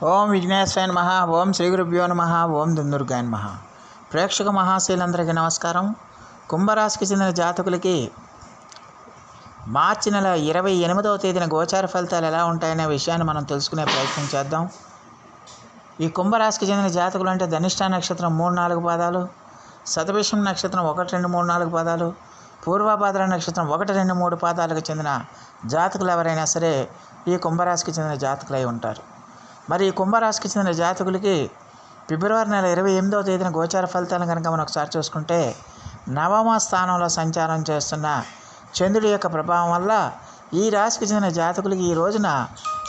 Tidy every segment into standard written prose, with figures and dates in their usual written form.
ఓం విఘ్నేశ్వరాయ నమః. ఓం శ్రీ గురుభ్యో నమః. ఓం దుందుర్గాయ నమః. ప్రేక్షక మహాశీలందరికీ నమస్కారం. కుంభరాశికి చెందిన జాతకులకి మార్చి నెల 28వ తేదీన గోచార ఫలితాలు ఎలా ఉంటాయనే విషయాన్ని మనం తెలుసుకునే ప్రయత్నం చేద్దాం. ఈ కుంభరాశికి చెందిన జాతకులు అంటే ధనిష్ట నక్షత్రం 3-4 పాదాలు, శతభిషం నక్షత్రం 1-2-3-4 పాదాలు, పూర్వభాద్ర నక్షత్రం 1-2-3 పాదాలకు చెందిన జాతకులు ఎవరైనా సరే ఈ కుంభరాశికి చెందిన జాతకులై ఉంటారు. మరి ఈ కుంభరాశికి చెందిన జాతకులకి ఫిబ్రవరి నెల 28వ తేదీన గోచార ఫలితాలను కనుక మనం ఒకసారి చూసుకుంటే, నవమ స్థానంలో సంచారం చేస్తున్న చంద్రుడి యొక్క ప్రభావం వల్ల ఈ రాశికి చెందిన జాతకులకి ఈ రోజున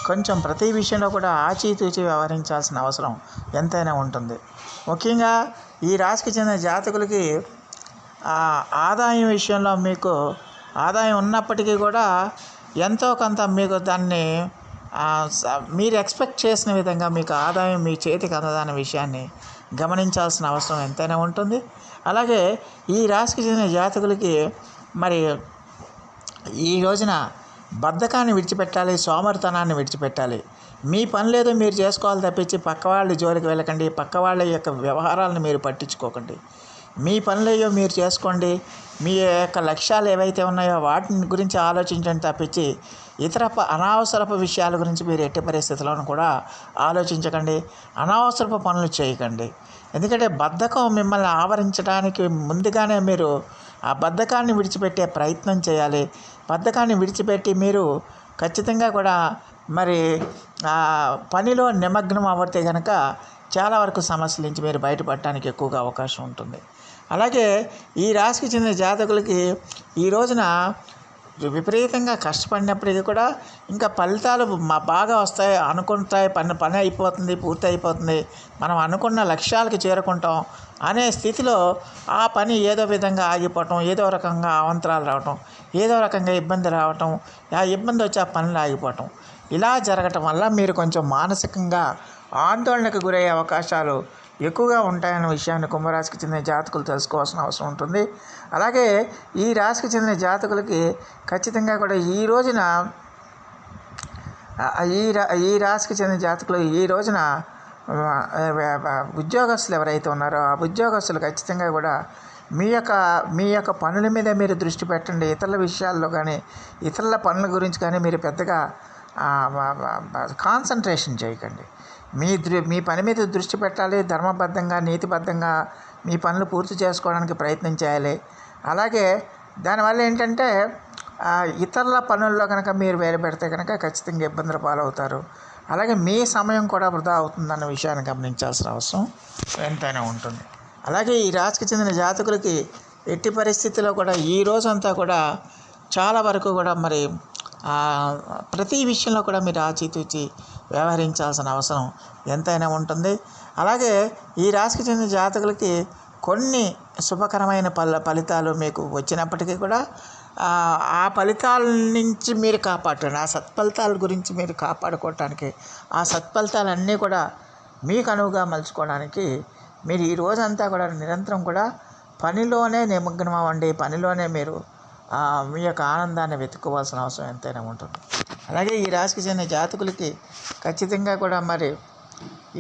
కొంచెం ప్రతి విషయంలో కూడా ఆచితూచి వ్యవహరించాల్సిన అవసరం ఎంతైనా ఉంటుంది. ముఖ్యంగా ఈ రాశికి చెందిన జాతకులకి ఆదాయం విషయంలో మీకు ఆదాయం ఉన్నప్పటికీ కూడా ఎంతో కొంత మీకు దాన్ని మీరు ఎక్స్పెక్ట్ చేసిన విధంగా మీకు ఆదాయం మీ చేతికి అందదన్న విషయాన్ని గమనించాల్సిన అవసరం ఎంతైనా ఉంటుంది. అలాగే ఈ రాశికి చెందిన జాతకులకి మరి ఈ రోజున బద్ధకాన్ని విడిచిపెట్టాలి, సోమరితనాన్ని విడిచిపెట్టాలి. మీ పని లేదో మీరు చేసుకోవాలి తప్పించి పక్క వాళ్ళ జోలికి వెళ్ళకండి, పక్క వాళ్ళ యొక్క వ్యవహారాలను మీరు పట్టించుకోకండి. మీ పనులయ్యో మీరు చేసుకోండి. మీ యొక్క లక్ష్యాలు ఏవైతే ఉన్నాయో వాటిని గురించి ఆలోచించండి తప్పించి ఇతర అనవసరపు విషయాల గురించి మీరు ఎట్టి పరిస్థితుల్లోనూ కూడా ఆలోచించకండి. అనవసరపు పనులు చేయకండి. ఎందుకంటే బద్ధకం మిమ్మల్ని ఆవరించడానికి ముందుగానే మీరు ఆ బద్ధకాన్ని విడిచిపెట్టే ప్రయత్నం చేయాలి. బద్ధకాన్ని విడిచిపెట్టి మీరు ఖచ్చితంగా కూడా మరి పనిలో నిమగ్నం అవ్వతే కనుక చాలా వరకు సమస్యల నుంచి మీరు బయటపడటానికి ఎక్కువగా అవకాశం ఉంటుంది. అలాగే ఈ రాశికి చెందిన జాతకులకి ఈ రోజున విపరీతంగా కష్టపడినప్పటికీ కూడా ఇంకా ఫలితాలు బాగా వస్తాయి అనుకుంటాయి, పని అయిపోతుంది, పూర్తి అయిపోతుంది, మనం అనుకున్న లక్ష్యాలకు చేరుకుంటాం అనే స్థితిలో ఆ పని ఏదో విధంగా ఆగిపోవటం, ఏదో రకంగా అవాంతరాలు రావటం, ఏదో రకంగా ఇబ్బంది రావటం, ఆ ఇబ్బంది వచ్చి ఆ పనులు ఆగిపోవటం, ఇలా జరగటం వల్ల మీరు కొంచెం మానసికంగా ఆందోళనకు గురయ్యే అవకాశాలు ఎక్కువగా ఉంటాయన్న విషయాన్ని కుంభరాశికి చెందిన జాతకులు తెలుసుకోవాల్సిన అవసరం ఉంటుంది. అలాగే ఈ రాశికి చెందిన జాతకులకి ఖచ్చితంగా కూడా ఈ రోజున ఈ రాశికి చెందిన జాతకులు ఈ రోజున ఉద్యోగస్తులు ఎవరైతే ఉన్నారో ఆ ఉద్యోగస్తులు ఖచ్చితంగా కూడా మీ యొక్క పనుల మీద మీరు దృష్టి పెట్టండి. ఇతరుల విషయాల్లో కానీ ఇతరుల పనుల గురించి కానీ మీరు పెద్దగా కాన్సన్ట్రేషన్ చేయకండి. మీ పని మీద దృష్టి పెట్టాలి. ధర్మబద్ధంగా, నీతిబద్ధంగా మీ పనులు పూర్తి చేసుకోవడానికి ప్రయత్నం చేయాలి. అలాగే దానివల్ల ఏంటంటే ఇతరుల పనుల్లో కనుక మీరు వేరు పెడితే కనుక ఖచ్చితంగా ఇబ్బందులు పాలవుతారు. అలాగే మీ సమయం కూడా వృధా అవుతుందన్న విషయాన్ని గమనించాల్సిన అవసరం ఎంతైనా ఉంటుంది. అలాగే ఈ రాశికి చెందిన జాతకులకి ఎట్టి పరిస్థితుల్లో కూడా ఈ రోజంతా కూడా చాలా వరకు కూడా మరి ప్రతి విషయంలో కూడా మీరు ఆచితూచి వ్యవహరించాల్సిన అవసరం ఎంతైనా ఉంటుంది. అలాగే ఈ రాశికి చెందిన జాతకులకి కొన్ని శుభకరమైన ఫలితాలు మీకు వచ్చినప్పటికీ కూడా ఆ ఫలితాల నుంచి మీరు కాపాడండి. ఆ సత్ఫలితాల గురించి మీరు కాపాడుకోవటానికి, ఆ సత్ఫలితాలన్నీ కూడా మీకు అనువుగా మలుచుకోవడానికి మీరు ఈ రోజంతా కూడా నిరంతరం కూడా పనిలోనే నిమగ్నం అవ్వండి. పనిలోనే మీరు మీ యొక్క ఆనందాన్ని వెతుక్కోవాల్సిన అవసరం ఎంతైనా ఉంటుంది. అలాగే ఈ రాశికి చెందిన జాతకులకి ఖచ్చితంగా కూడా మరి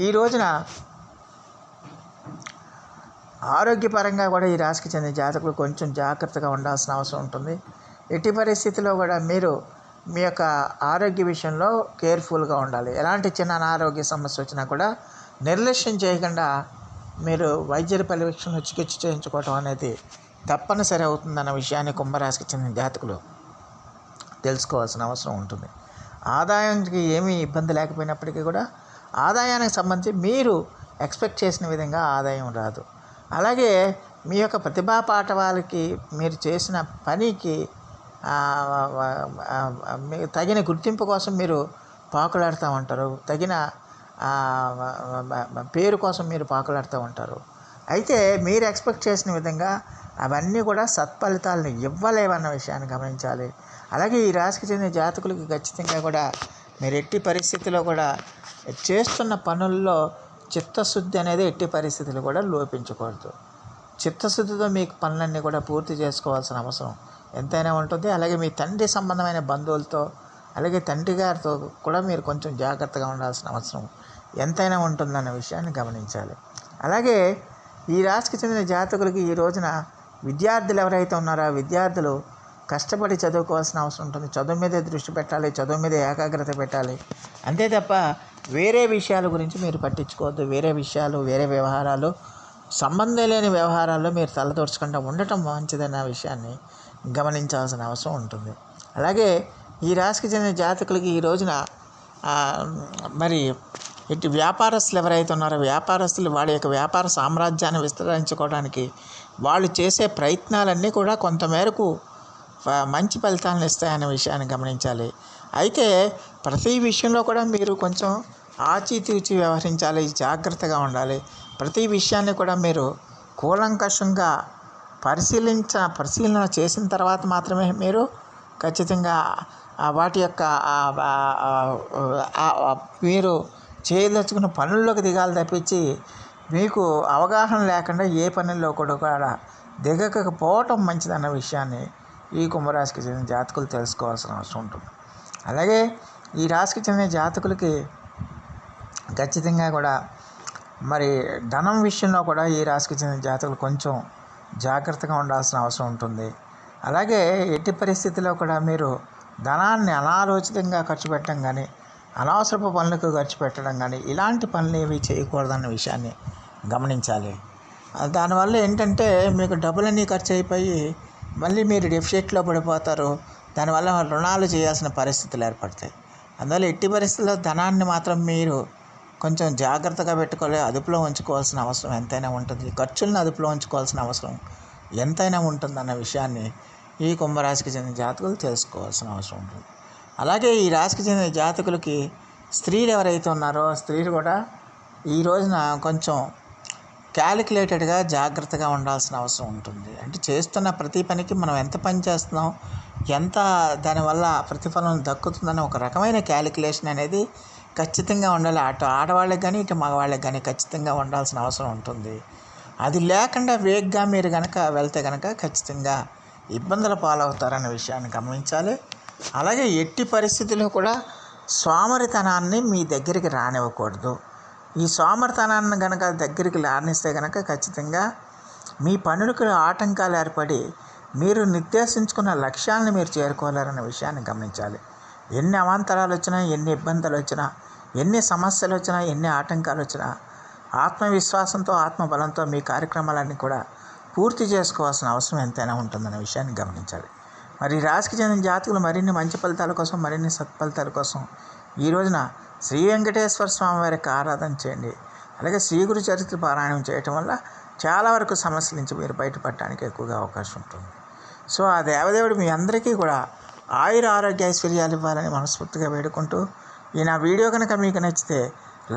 ఈ రోజున ఆరోగ్యపరంగా కూడా ఈ రాశికి చెందిన జాతకులు కొంచెం జాగ్రత్తగా ఉండాల్సిన అవసరం ఉంటుంది. ఎట్టి పరిస్థితుల్లో కూడా మీరు మీ యొక్క ఆరోగ్య విషయంలో కేర్ఫుల్గా ఉండాలి. ఎలాంటి చిన్న అనారోగ్య సమస్య వచ్చినా కూడా నిర్లక్ష్యం చేయకుండా మీరు వైద్య పర్యవేక్షణలో చికిత్స చేయించుకోవటం అనేది తప్పనిసరి అవుతుందన్న విషయాన్ని కుంభరాశికి చెందిన జాతకులు తెలుసుకోవాల్సిన అవసరం ఉంటుంది. ఆదాయానికి ఏమీ ఇబ్బంది లేకపోయినప్పటికీ కూడా ఆదాయానికి సంబంధించి మీరు ఎక్స్పెక్ట్ చేసిన విధంగా ఆదాయం రాదు. అలాగే మీ యొక్క ప్రతిభా పాఠవాలకి మీరు చేసిన పనికి తగిన గుర్తింపు కోసం మీరు పాకులాడుతూ ఉంటారు, తగిన పేరు కోసం మీరు పాకులాడుతూ ఉంటారు. అయితే మీరు ఎక్స్పెక్ట్ చేసిన విధంగా అవన్నీ కూడా సత్ఫలితాలను ఇవ్వలేవన్న విషయాన్ని గమనించాలి. అలాగే ఈ రాశికి చెందిన జాతకులకి ఖచ్చితంగా కూడా మీరు ఎట్టి పరిస్థితుల్లో కూడా చేస్తున్న పనుల్లో చిత్తశుద్ధి అనేది ఎట్టి పరిస్థితులు కూడా లోపించకూడదు. చిత్తశుద్ధితో మీకు పనులన్నీ కూడా పూర్తి చేసుకోవాల్సిన అవసరం ఎంతైనా ఉంటుంది. అలాగే మీ తండ్రి సంబంధమైన బంధువులతో అలాగే తండ్రి గారితో కూడా మీరు కొంచెం జాగ్రత్తగా ఉండాల్సిన అవసరం ఎంతైనా ఉంటుందన్న విషయాన్ని గమనించాలి. అలాగే ఈ రాశికి చెందిన జాతకులకి ఈ రోజున విద్యార్థులు ఎవరైతే ఉన్నారో విద్యార్థులు కష్టపడి చదువుకోవాల్సిన అవసరం ఉంటుంది. చదువు మీదే దృష్టి పెట్టాలి, చదువు మీద ఏకాగ్రత పెట్టాలి. అంతే తప్ప వేరే విషయాల గురించి మీరు పట్టించుకోవద్దు. వేరే విషయాలు, వేరే వ్యవహారాలు, సంబంధం లేని వ్యవహారాల్లో మీరు తలదూర్చకుండా ఉండటం మంచిదన్న విషయాన్ని గమనించాల్సిన అవసరం ఉంటుంది. అలాగే ఈ రాశికి చెందిన జాతకులకి ఈ రోజున మరి ఇటు వ్యాపారస్తులు ఎవరైతే ఉన్నారో వ్యాపారస్తులు వాళ్ళ యొక్క వ్యాపార సామ్రాజ్యాన్ని విస్తరించుకోవడానికి వాళ్ళు చేసే ప్రయత్నాలన్నీ కూడా కొంతమేరకు మంచి ఫలితాలను ఇస్తాయనే విషయాన్ని గమనించాలి. అయితే ప్రతి విషయంలో కూడా మీరు కొంచెం ఆచితూచి వ్యవహరించాలి, జాగ్రత్తగా ఉండాలి. ప్రతి విషయాన్ని కూడా మీరు కూలంకషంగా పరిశీలన చేసిన తర్వాత మాత్రమే మీరు ఖచ్చితంగా వాటి యొక్క మీరు చేయదలుచుకున్న పనుల్లోకి దిగాలి తప్పించి మీకు అవగాహన లేకుండా ఏ పనుల్లో కూడా దిగకపోవటం మంచిదన్న విషయాన్ని ఈ కుంభరాశికి చెందిన జాతకులు తెలుసుకోవాల్సిన అవసరం ఉంటుంది. అలాగే ఈ రాశికి చెందిన జాతకులకి ఖచ్చితంగా కూడా మరి ధనం విషయంలో కూడా ఈ రాశికి చెందిన జాతకులు కొంచెం జాగ్రత్తగా ఉండాల్సిన అవసరం ఉంటుంది. అలాగే ఎట్టి పరిస్థితుల్లో కూడా మీరు ధనాన్ని అనాలోచితంగా ఖర్చు పెట్టడం కానీ అనవసరపు పనులకు ఖర్చు పెట్టడం కానీ ఇలాంటి పనులు ఏవి చేయకూడదన్న విషయాన్ని గమనించాలి. దానివల్ల ఏంటంటే మీకు డబ్బులన్నీ ఖర్చు అయిపోయి మళ్ళీ మీరు డెఫిసిట్లో పడిపోతారు. దానివల్ల రుణాలు చేయాల్సిన పరిస్థితులు ఏర్పడతాయి. అందువల్ల ఎట్టి పరిస్థితుల్లో ధనాన్ని మాత్రం మీరు కొంచెం జాగ్రత్తగా పెట్టుకోవాలి, అదుపులో ఉంచుకోవాల్సిన అవసరం ఎంతైనా ఉంటుంది. ఖర్చులను అదుపులో ఉంచుకోవాల్సిన అవసరం ఎంతైనా ఉంటుందన్న విషయాన్ని ఈ కుంభరాశికి చెందిన జాతకులు తెలుసుకోవాల్సిన అవసరం ఉంటుంది. అలాగే ఈ రాశికి చెందిన జాతకులకి స్త్రీలు ఎవరైతే ఉన్నారో స్త్రీలు కూడా ఈ రోజున కొంచెం క్యాలిక్యులేటెడ్గా జాగ్రత్తగా ఉండాల్సిన అవసరం ఉంటుంది. అంటే చేస్తున్న ప్రతి పనికి మనం ఎంత పని చేస్తున్నాం, ఎంత దానివల్ల ప్రతిఫలం దక్కుతుందని ఒక రకమైన క్యాలిక్యులేషన్ అనేది ఖచ్చితంగా ఉండాలి. అటు ఆడవాళ్ళకి కానీ ఇటు మగవాళ్ళకి కానీ ఖచ్చితంగా ఉండాల్సిన అవసరం ఉంటుంది. అది లేకుండా వేగంగా మీరు కనుక వెళ్తే కనుక ఖచ్చితంగా ఇబ్బందుల పాలవుతారన్న విషయాన్ని గమనించాలి. అలాగే ఎట్టి పరిస్థితుల్లో కూడా సోమరితనాన్ని మీ దగ్గరికి రానివ్వకూడదు. ఈ సోమరితనాన్ని కనుక దగ్గరికి రానిస్తే కనుక ఖచ్చితంగా మీ పనులకు ఆటంకాలు ఏర్పడి మీరు నిర్దేశించుకున్న లక్ష్యాలను మీరు చేరుకోలేరన్న విషయాన్ని గమనించాలి. ఎన్ని అవాంతరాలు వచ్చినా, ఎన్ని ఇబ్బందులు వచ్చినా, ఎన్ని సమస్యలు వచ్చినా, ఎన్ని ఆటంకాలు వచ్చినా ఆత్మవిశ్వాసంతో ఆత్మబలంతో మీ కార్యక్రమాలన్నీ కూడా పూర్తి చేసుకోవాల్సిన అవసరం ఎంతైనా ఉంటుందన్న విషయాన్ని గమనించాలి. మరి రాశికి చెందిన జాతకులు మరిన్ని మంచి ఫలితాల కోసం, మరిన్ని సత్ఫలితాల కోసం ఈ రోజున శ్రీ వెంకటేశ్వర స్వామి వారికి ఆరాధన చేయండి. అలాగే శ్రీ గురు చరిత్ర పారాయణం చేయటం వల్ల చాలా వరకు సమస్యల నుంచి మీరు బయటపడటానికి ఎక్కువగా అవకాశం ఉంటుంది. సో ఆ దేవదేవుడు మీ అందరికీ కూడా ఆయుర ఆరోగ్య ఐశ్వర్యాలు ఇవ్వాలని మనస్ఫూర్తిగా వేడుకుంటూ ఈ నా వీడియో కనుక మీకు నచ్చితే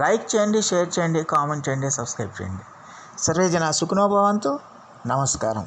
లైక్ చేయండి, షేర్ చేయండి, కామెంట్ చేయండి, సబ్స్క్రైబ్ చేయండి. సర్వే జన సుఖినో భవంతు. నమస్కారం.